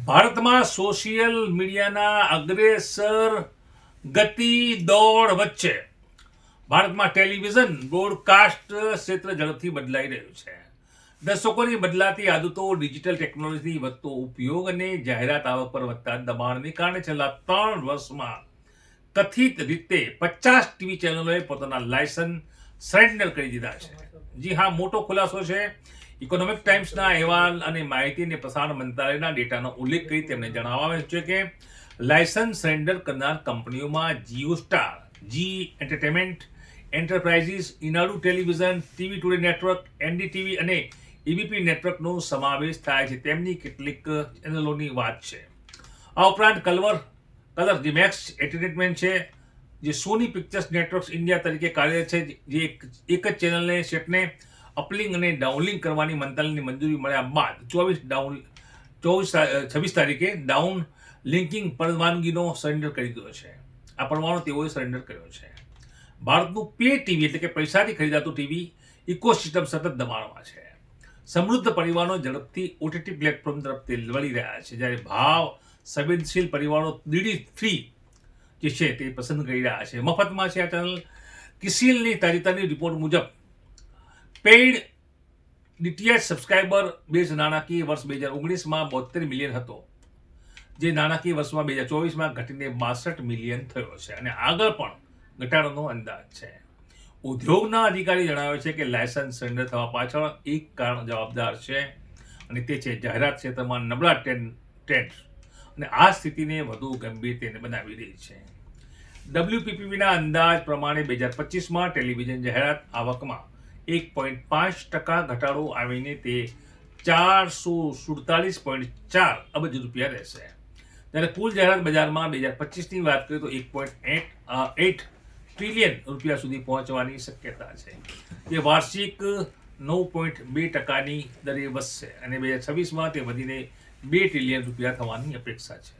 ભારતમાં સોશિયલ મીડિયાના અગ્રેસર ગતિ દોડ વચ્ચે ભારતમાં ટેલિવિઝન બ્રોડકાસ્ટ ક્ષેત્ર ઝડપથી બદલાઈ રહ્યું છે. દર્શકોની બદલાતી આદતો, ડિજિટલ ટેકનોલોજીની વધતો ઉપયોગ અને જાહેરાત આવક પર વધતા દબાણને કારણે છેલ્લા 3 વર્ષમાં કથિત રીતે 50 ટીવી ચેનલોએ પોતાના લાયસન્સ સરેન્ડર કરી દીધા છે. જી હા, મોટો ખુલાસો છે. ઇકોનોમિક ટાઈમ્સના અહેવાલ અને માહિતી અને પ્રસારણ મંત્રાલયના ડેટાનો ઉલ્લેખ કરી તેમણે જણાવ્યું છે કે લાયસન્સ સરેન્ડર કરનાર કંપનીઓમાં Jio star, Zee entertainment enterprises, Eenadu television, TV today network, NDTV અને એબીપી નેટવર્કનો સમાવેશ થાય છે. તેમની કેટલીક ચેનલોની વાત છે. આ ઉપરાંત કલર જે મેક્સ એન્ટરટેનમેન્ટ છે, જે સોની પિક્ચર્સ નેટવર્ક્સ ઇન્ડિયા તરીકે કાર્યરત છે, જે એક જ ચેનલને સેટને અપલિંક અને ડાઉનલિંક કરવાની મંત્રાલયની મંજૂરી મળ્યા બાદ 26 તારીખે ડાઉન લિંકિંગ પરવાનગીનો સરેન્ડર કરી દીધો છે. આ પરવાનો તેઓએ સરેન્ડર કર્યો છે. ભારતનું પે ટીવી એટલે કે પૈસાથી ખરીદાતું ટીવી ઇકોસિસ્ટમ સતત દબાણમાં છે. સમૃદ્ધ પરિવારો ઝડપથી ઓટીટી પ્લેટફોર્મ તરફ વળી રહ્યા છે, જ્યારે ભાવ સંવેદનશીલ પરિવારો ડીડી ફ્રી જે છે તે પસંદ કરી રહ્યા છે. મફતમાં છે આ ચેનલ. કિસિલની તાજેતરની રિપોર્ટ મુજબ પેઇડ ડીટીએચ સબસ્ક્રાઇબર બેઝ નાણાકીય વર્ષ 2019માં 72 મિલિયન હતો, જે નાણાકીય વર્ષમાં 2024માં ઘટીને 62 મિલિયન થયો છે અને આગળ પણ ઘટાડોનો અંદાજ છે. ઉદ્યોગના અધિકારી જણાવે છે કે લાયસન્સ સરેન્ડર થવા પાછળ એક કારણ જવાબદાર છે અને તે છે જાહેરાત ક્ષેત્રમાં નબળા ટ્રેન્ડ, અને આ સ્થિતિને વધુ ગંભીર તેને બનાવી રહી છે. WPPના અંદાજ પ્રમાણે 2025માં ટેલિવિઝન જાહેરાત આવકમાં 1.5% ઘટાડો આવીને તે 447.4 અબજ રૂપિયા રહેશે. જ્યારે કુલ જાહેરાત બજારમાં 2025ની વાત કરીએ તો 1.8 ટ્રિલિયન રૂપિયા સુધી પહોંચવાની શક્યતા છે. તે વાર્ષિક 9.2%ની દરે વધશે અને 2026માં તે વધીને 2 ટ્રિલિયન રૂપિયા થવાની અપેક્ષા છે.